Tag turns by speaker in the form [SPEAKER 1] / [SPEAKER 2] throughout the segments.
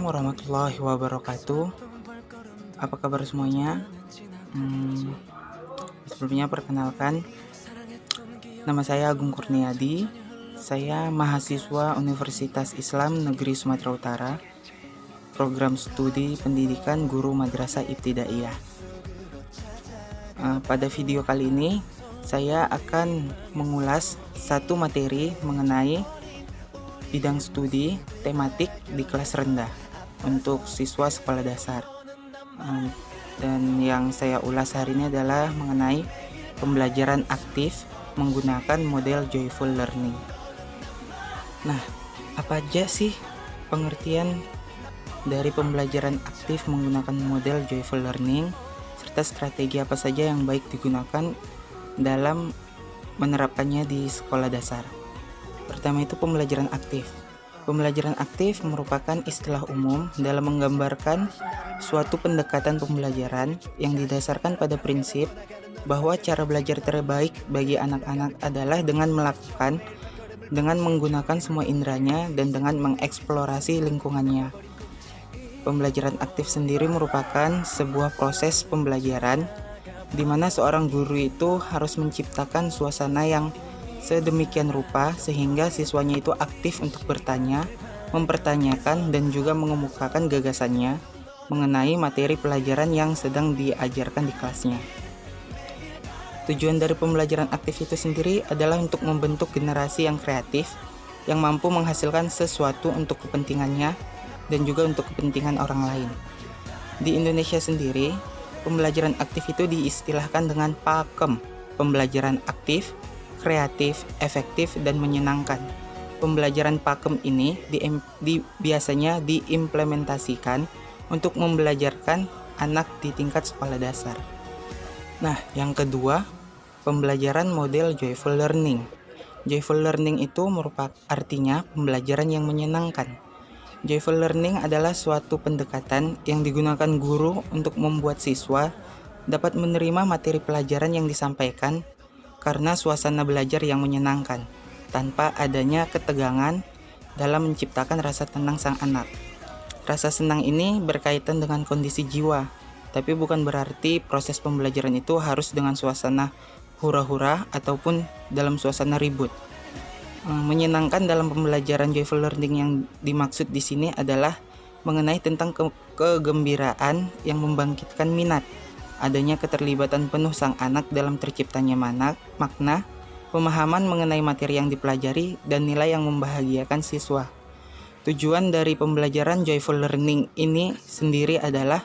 [SPEAKER 1] Assalamualaikum warahmatullahi wabarakatuh. Apa kabar semuanya? Sebelumnya perkenalkan, nama saya Agung Kurniadi. Saya mahasiswa Universitas Islam Negeri Sumatera Utara, program studi pendidikan guru madrasah ibtidaiyah. Pada video kali ini, saya akan mengulas satu materi mengenai bidang studi tematik di kelas rendah untuk siswa sekolah dasar. Dan yang saya ulas hari ini adalah mengenai pembelajaran aktif menggunakan model joyful learning. Nah, apa aja sih pengertian dari pembelajaran aktif menggunakan model joyful learning, serta strategi apa saja yang baik digunakan dalam menerapkannya di sekolah dasar? Pertama itu pembelajaran aktif. Pembelajaran aktif merupakan istilah umum dalam menggambarkan suatu pendekatan pembelajaran yang didasarkan pada prinsip bahwa cara belajar terbaik bagi anak-anak adalah dengan menggunakan semua inderanya dan dengan mengeksplorasi lingkungannya. Pembelajaran aktif sendiri merupakan sebuah proses pembelajaran di mana seorang guru itu harus menciptakan suasana yang sedemikian rupa sehingga siswanya itu aktif untuk bertanya, mempertanyakan, dan juga mengemukakan gagasannya mengenai materi pelajaran yang sedang diajarkan di kelasnya. Tujuan dari pembelajaran aktif itu sendiri adalah untuk membentuk generasi yang kreatif, yang mampu menghasilkan sesuatu untuk kepentingannya dan juga untuk kepentingan orang lain. Di Indonesia sendiri, pembelajaran aktif itu diistilahkan dengan PAKEM, pembelajaran aktif, kreatif, efektif, dan menyenangkan. Pembelajaran PAKEM ini biasanya diimplementasikan untuk membelajarkan anak di tingkat sekolah dasar. Nah, yang kedua, pembelajaran model joyful learning. Joyful learning itu merupakan artinya pembelajaran yang menyenangkan. Joyful learning adalah suatu pendekatan yang digunakan guru untuk membuat siswa dapat menerima materi pelajaran yang disampaikan karena suasana belajar yang menyenangkan, tanpa adanya ketegangan dalam menciptakan rasa tenang sang anak. Rasa senang ini berkaitan dengan kondisi jiwa, tapi bukan berarti proses pembelajaran itu harus dengan suasana hura-hura ataupun dalam suasana ribut. Menyenangkan dalam pembelajaran joyful learning yang dimaksud di sini adalah mengenai tentang kegembiraan yang membangkitkan minat, adanya keterlibatan penuh sang anak dalam terciptanya makna, pemahaman mengenai materi yang dipelajari, dan nilai yang membahagiakan siswa. Tujuan dari pembelajaran joyful learning ini sendiri adalah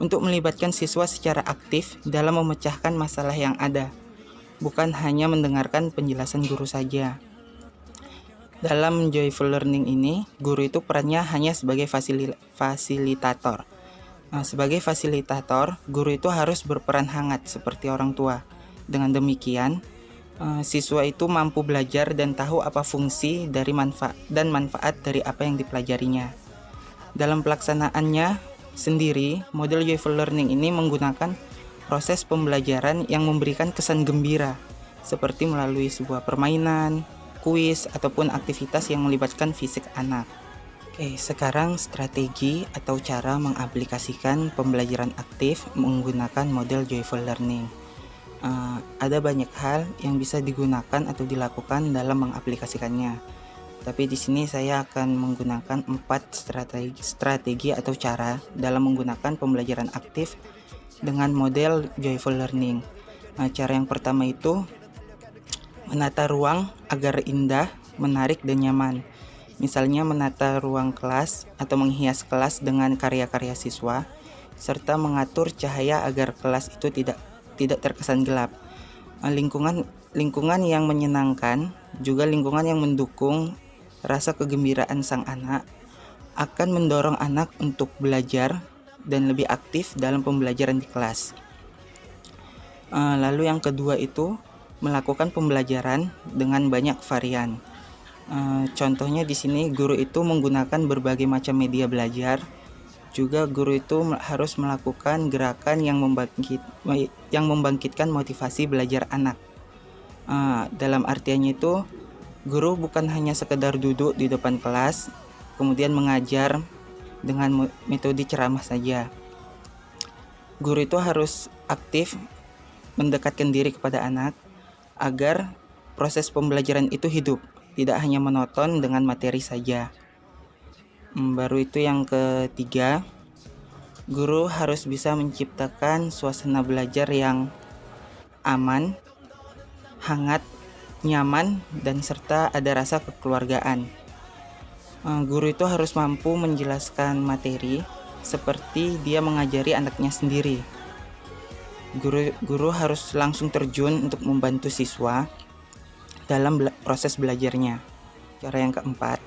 [SPEAKER 1] untuk melibatkan siswa secara aktif dalam memecahkan masalah yang ada, bukan hanya mendengarkan penjelasan guru saja. Dalam joyful learning ini, guru itu perannya hanya sebagai fasilitator. Sebagai fasilitator, guru itu harus berperan hangat seperti orang tua. Dengan demikian, siswa itu mampu belajar dan tahu apa fungsi dari manfaat dari apa yang dipelajarinya. Dalam pelaksanaannya sendiri, model joyful learning ini menggunakan proses pembelajaran yang memberikan kesan gembira, seperti melalui sebuah permainan, kuis, ataupun aktivitas yang melibatkan fisik anak. Oke, sekarang strategi atau cara mengaplikasikan pembelajaran aktif menggunakan model joyful learning. Ada banyak hal yang bisa digunakan atau dilakukan dalam mengaplikasikannya. Tapi di sini saya akan menggunakan 4 strategi atau cara dalam menggunakan pembelajaran aktif dengan model joyful learning. Cara yang pertama itu menata ruang agar indah, menarik, dan nyaman. Misalnya menata ruang kelas atau menghias kelas dengan karya-karya siswa, serta mengatur cahaya agar kelas itu tidak terkesan gelap. Lingkungan yang menyenangkan, juga lingkungan yang mendukung rasa kegembiraan sang anak, akan mendorong anak untuk belajar dan lebih aktif dalam pembelajaran di kelas. Lalu yang kedua itu melakukan pembelajaran dengan banyak varian. Contohnya di sini guru itu menggunakan berbagai macam media belajar. Juga guru itu harus melakukan gerakan yang membangkitkan motivasi belajar anak. Dalam artiannya itu, guru bukan hanya sekedar duduk di depan kelas, kemudian mengajar dengan metode ceramah saja. Guru itu harus aktif mendekatkan diri kepada anak agar proses pembelajaran itu hidup, tidak hanya monoton dengan materi saja. Baru itu yang ketiga, guru harus bisa menciptakan suasana belajar yang aman, hangat, nyaman, dan serta ada rasa kekeluargaan. Guru itu harus mampu menjelaskan materi seperti dia mengajari anaknya sendiri. Guru harus langsung terjun untuk membantu siswa dalam proses belajarnya. Cara yang keempat,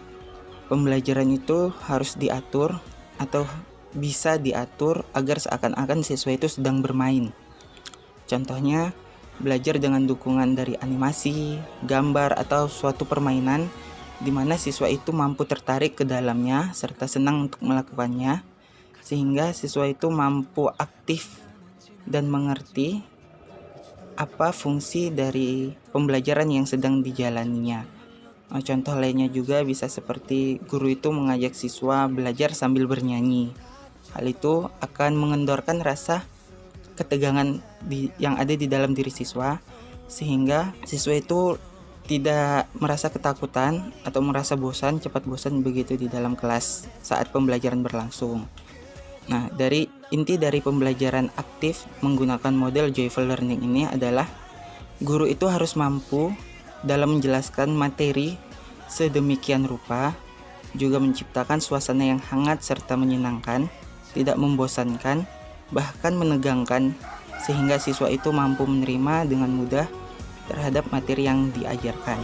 [SPEAKER 1] pembelajaran itu harus diatur atau bisa diatur agar seakan-akan siswa itu sedang bermain. Contohnya, belajar dengan dukungan dari animasi, gambar, atau suatu permainan di mana siswa itu mampu tertarik ke dalamnya serta senang untuk melakukannya, sehingga siswa itu mampu aktif dan mengerti apa fungsi dari pembelajaran yang sedang dijalaninya. Contoh lainnya juga bisa seperti guru itu mengajak siswa belajar sambil bernyanyi. Hal itu akan mengendorkan rasa ketegangan yang ada di dalam diri siswa, sehingga siswa itu tidak merasa ketakutan atau merasa cepat bosan begitu di dalam kelas saat pembelajaran berlangsung. Nah, inti dari pembelajaran aktif menggunakan model joyful learning ini adalah guru itu harus mampu dalam menjelaskan materi sedemikian rupa, juga menciptakan suasana yang hangat serta menyenangkan, tidak membosankan, bahkan menegangkan, sehingga siswa itu mampu menerima dengan mudah terhadap materi yang diajarkan.